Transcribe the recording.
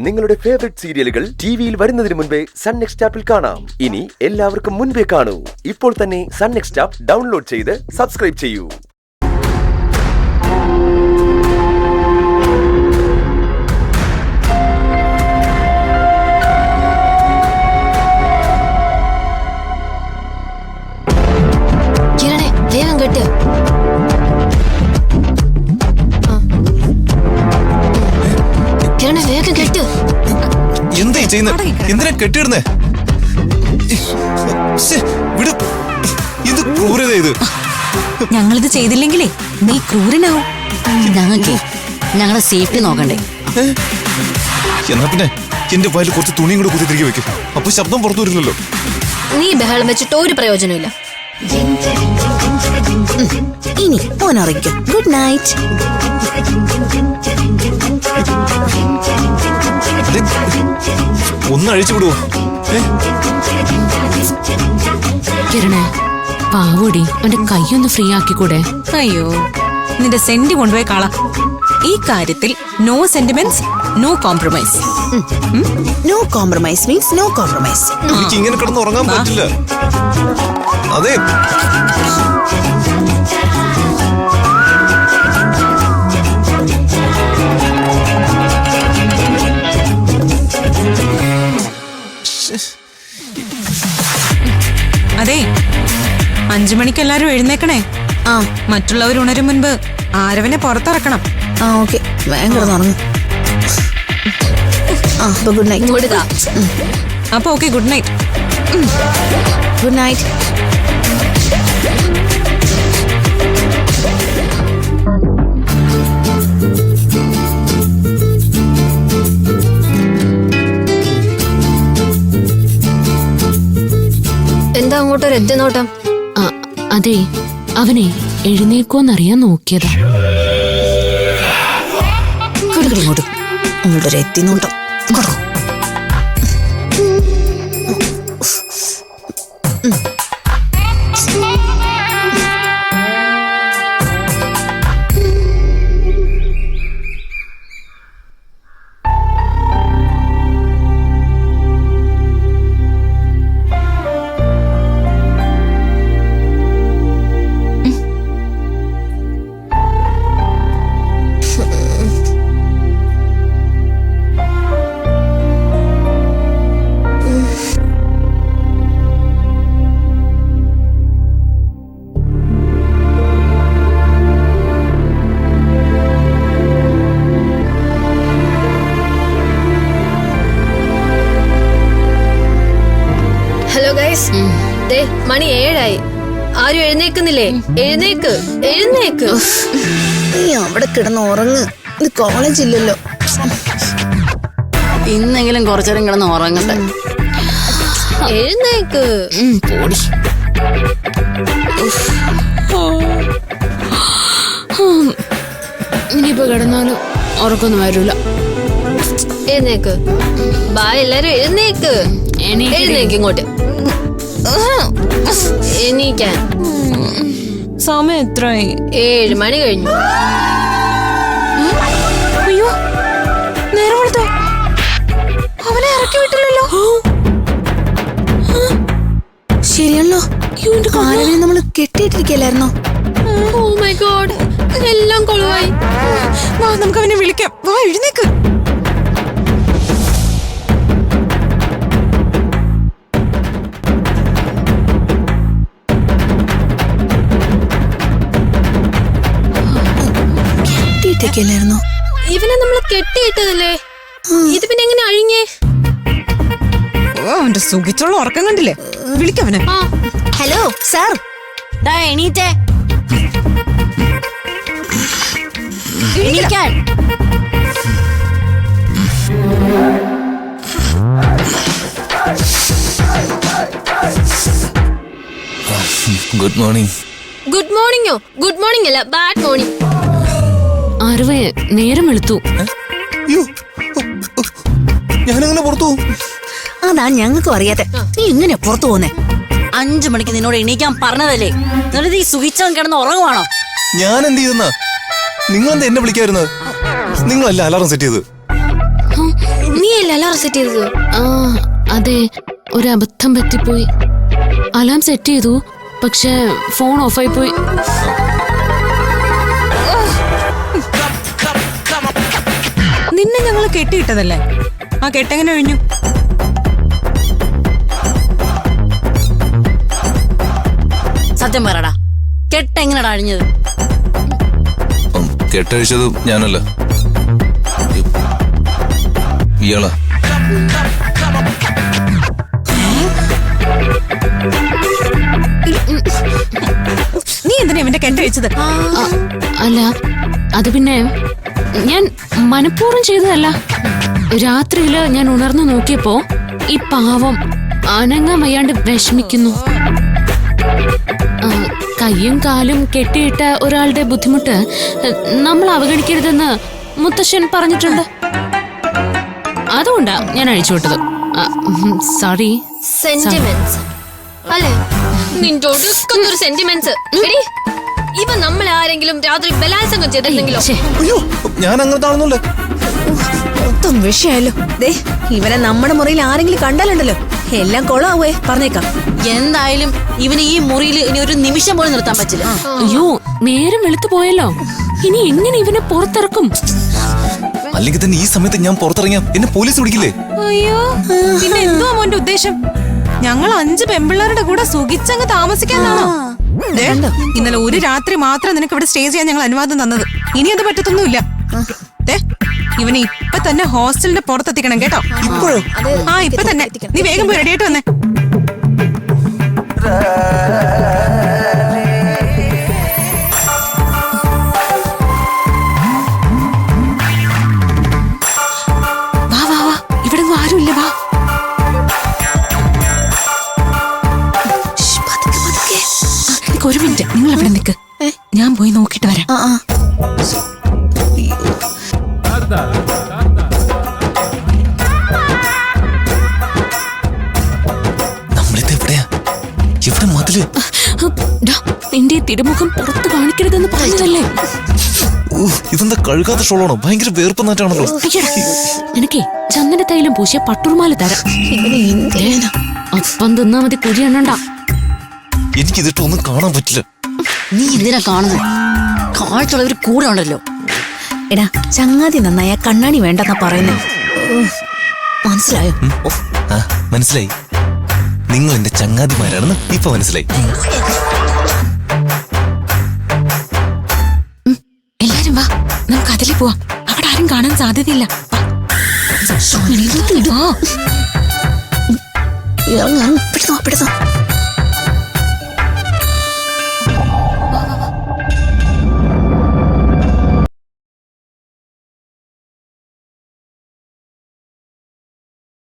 നിങ്ങളുടെ ഫേവറേറ്റ് സീരിയലുകൾ ടിവിയിൽ വരുന്നതിന് മുൻപേ സൺ നെക്സ്റ്റ് ആപ്പിൽ കാണാം. ഇനി എല്ലാവർക്കും മുൻപേ കാണൂ. ഇപ്പോൾ തന്നെ സൺ നെക്സ്റ്റ് ആപ്പ് ഡൗൺലോഡ് ചെയ്ത് സബ്സ്ക്രൈബ് ചെയ്യൂ. വേഗം കെട്ട്. വേഗം കെട്ട്. എന്താ ചെയ്യുന്നത്? എന്തിനാ കെട്ടിയിടുന്നേ? ഇത് ക്രൂരത. ഇത് ഞങ്ങളിത് ചെയ്തില്ലെങ്കിലേ നീ ക്രൂരനാവും. ഞങ്ങളെ സേഫ്റ്റി നോക്കണ്ടേ? എന്നാ പിന്നെ എന്റെ വയലിൽ കുറച്ച് തുണിയും കൂടെ കുത്തി തിരികെ വെക്കും. അപ്പൊ ശബ്ദം പുറത്തു വരില്ലല്ലോ. നീ ബഹളം വെച്ചിട്ട് ഒരു പ്രയോജനമില്ല. ഇനി ഓനറിയിക്കും. Good night. ഒന്ന് അഴിച്ചു വിടുവോ? കിരണേ പാവോടി, അവന്റെ കൈയൊന്ന് ഫ്രീ ആക്കിക്കൂടെ? അയ്യോ, നിന്റെ സെന്റി കൊണ്ടുപോയി കള. ഈ കാര്യത്തിൽ no sentiments, no compromise. No compromise means no compromise. എനിക്ക് ഇങ്ങനെ കിടന്ന് ഉറങ്ങാൻ പറ്റില്ല. അതെ, അതെ 5 മണിക്ക് എല്ലാരും എഴുന്നേക്കണേ. മറ്റുള്ളവർ ഉണരും മുൻപ് ആരവനെ പുറത്തിറക്കണം. ഓക്കെ, വേഗം കിടന്നുറങ്ങും. Good night. അപ്പൊ okay, good night. Good night. എന്താ അങ്ങോട്ടൊരു എത്തിനോട്ടം? അതെ, അവനെ എഴുന്നേക്കോന്നറിയാൻ നോക്കിയതാ. ഇങ്ങോട്ട് നിങ്ങളുടെ ഒരു എത്തിനോട്ടം കൊടുക്കും. ഹലോ ഗൈസ്, മണി 7 ആരും എഴുന്നേക്കുന്നില്ലേ? എഴുന്നേക്ക്, എഴുന്നേക്ക്. നീ അവിടെ കിടന്ന് ഉറങ്ങ്. ഇത് കോളേജ് ഇല്ലല്ലോ. ഇന്നെങ്കിലും കുറച്ചേരം കിടന്ന് ഉറങ്ങട്ടെ. എഴുന്നേക്ക്. പോടി. ഇനിയിപ്പോ കിടന്നാലും ഉറക്കൊന്നും വരൂല. എഴുന്നേക്ക്. ബാ എല്ലാരും എഴുന്നേക്ക്. എഴുന്നേക്ക് ഇങ്ങോട്ട്. എണീക്കാൻ. സമയം എത്രയായി? 7 മണി കഴിഞ്ഞു. അയ്യോ, നേരം വിളിത്തോ? അവനെ ഇറക്കി വിട്ടില്ലല്ലോ. ശരിയല്ലോ, ആരവനെ നമ്മള് കെട്ടിയിട്ടിരിക്കല്ലായിരുന്നോ? ഓ മൈ ഗോഡ്, എല്ലാം കൊളവായി. വാ, നമുക്ക് അവനെ വിളിക്കാം. വാ, എഴുന്നേക്ക്. കെട്ടിയിട്ടേക്കല്ലായിരുന്നോ? ഇവനെ നമ്മള് കെട്ടിയിട്ടതല്ലേ? ഇത് പിന്നെ എങ്ങനെ അഴിഞ്ഞേ? അവന്റെ സുഖിച്ചുള്ള ഉറക്കം കണ്ടില്ലേ? വിളിക്കവനെ. Hello sir. എണീറ്റേ. എണീക്കാൻ. Good morning. ഗുഡ് മോർണിംഗോ? ഗുഡ് മോർണിംഗ് അല്ല, ബാഡ് മോർണിംഗ്. ആരവേ, നേരം വെളുത്തു. ഞാനങ്ങനെ പുറത്തു പോകും? അതാ ഞങ്ങൾക്കും അറിയാതെ. നീ എങ്ങനെ പുറത്തു പോന്നേ? 5 മണിക്ക് നിന്നോട് എണീക്കാൻ പറഞ്ഞതല്ലേ? എന്നിട്ട് ഈ സുഖിച്ചവൻ കിടന്ന് ഉറങ്ങുവാണോ? ഞാൻ എന്ത് ചെയ്യുന്ന? നിങ്ങളെന്താ എന്നെ വിളിക്കായിരുന്നത്? നിങ്ങളല്ല അലാറം സെറ്റ് ചെയ്ത്. നീ അലാറം സെറ്റ് ചെയ്തത്? ആ അതെ, ഒരു അബദ്ധം പറ്റിപ്പോയി. അലാം സെറ്റ് ചെയ്തു, പക്ഷെ ഫോൺ ഓഫായി പോയി. നിന്നെ ഞങ്ങൾ കെട്ടിയിട്ടതല്ലേ? ആ കെട്ടെങ്ങനെ ഒഴിഞ്ഞു? സത്യം പറടാ, കെട്ടെങ്ങനെടാ അഴിഞ്ഞത്? കെട്ടഴിച്ചത് ഞാനല്ല, ഇയാളാ. നീ എന്തിനാ ഇവന്റെ കെട്ടഴിച്ചത്? അല്ല, അത് പിന്നെ ഞാൻ മനഃപൂർവ്വം ചെയ്തതല്ല. രാത്രിയില് ഞാൻ ഉണർന്നു നോക്കിയപ്പോ ഈ പാവം അനങ്ങാൻ വയ്യാണ്ട് വിഷമിക്കുന്നു. കയ്യും കാലും കെട്ടിയിട്ട ഒരാളുടെ ബുദ്ധിമുട്ട് നമ്മൾ അവഗണിക്കരുതെന്ന് മുത്തശ്ശൻ പറഞ്ഞിട്ടുണ്ട്. അതുകൊണ്ടാ ഞാൻ അഴിച്ചുവിട്ടത്. സോറി. സെന്റിമെന്റ്സ് അല്ലേ? നിന്റെ ഒടുക്കൊന്നൊരു സെന്റിമെന്റ്സ്. എടി, ഇവ നമ്മളെ ആരെങ്കിലും രാത്രി ബലാത്സംഗം ചെയ്തിരുന്നെങ്കിലോ? അയ്യോ, ഞാൻ അങ്ങനെ കാണുന്നുണ്ട്. മൊത്തം വിഷയല്ലോ. ദേ, ഇവനെ നമ്മുടെ മുറിയിൽ ആരെങ്കിലും കണ്ടാലുണ്ടല്ലോ എല്ലാം കൊളാവേ, പറഞ്ഞേക്കാം. എന്തായാലും ഇവന് ഈ മുറിയിൽ ഇനി ഒരു നിമിഷം പോലും നിർത്താൻ പറ്റില്ല. അയ്യോ, നേരം വെളുത്തു പോയല്ലോ. ഇനി എങ്ങനെ ഇവനെ പുറത്തിറക്കും? അല്ലെങ്കിൽ തന്നെ ഈ സമയത്ത് ഞാൻ പുറത്തിറങ്ങിയാ എന്നെ പോലീസ് പിടിക്കില്ലേ? അയ്യോ, പിന്നെ എന്തുവാ മോന്റെ ഉദ്ദേശം? ഞങ്ങൾ 5 പെമ്പിള്ളേരുടെ കൂടെ സുഖിച്ചങ്ങ് താമസിക്കാനാണോ? ദേ, ഇന്നലെ ഒരു രാത്രി മാത്രം നിനക്ക് ഇവിടെ സ്റ്റേ ചെയ്യാൻ ഞങ്ങൾ അനുവാദം തന്നത്. ഇനി അത് പറ്റത്തൊന്നുമില്ല. ദേ, ഇവനെ ഇപ്പൊ തന്നെ ഹോസ്റ്റലിന്റെ പുറത്തെത്തിക്കണം കേട്ടോ. ഇപ്പോഴോ? ആ, ഇപ്പൊ തന്നെ. നീ വേഗം പോയി റെഡിയായിട്ട് വന്നേ. വാ വാ വാ, ഇവിടെ ഒന്നും ആരുമില്ല. വാ. നിക്ക് ഒരു മിനിറ്റ്, നിങ്ങൾ അവിടെ നിൽക്ക്. ഞാൻ പോയി നോക്കിട്ട് വരാം. നമ്മളിത് എവിടെയാ? എവിടെ മതില്? നിന്റെ തിരുമുഖം പുറത്ത് കാണിക്കരുതെന്ന് പറഞ്ഞതല്ലേ? ഇതെന്താ കഴുകാത്ത ഷോളാണോ? ഭയങ്കര വേർപ്പ് നാറ്റാണല്ലോ. നിനക്കേ ചന്ദന തൈലം പൂശിയ പട്ടുറുമാല തരാം. അപ്പം തിന്നാ മതി, കുഴി എണ്ണണ്ട. എനിക്കിതിട്ടൊന്നും കാണാൻ പറ്റില്ല. നീ എന്തിനാ കാണുന്നത്? കാഴ്ചയുള്ളവർ കൂടെ ഉണ്ടല്ലോ. എടാ, ചങ്ങാതി നന്നായ കണ്ണാണി വേണ്ടെന്നാ പറയുന്നേ. മനസ്സിലായോ? ആ, മനസ്സിലായി. നിങ്ങൾ എന്റെ ചങ്ങാതിമാരാണെന്ന് ഇപ്പൊ മനസ്സിലായി. എല്ലാരും വാ, നമുക്ക് അതിലേ പോവാം. അവിടെ ആരും കാണാൻ സാധ്യതയില്ല. ഇറങ്ങ, പിടിച്ചോ.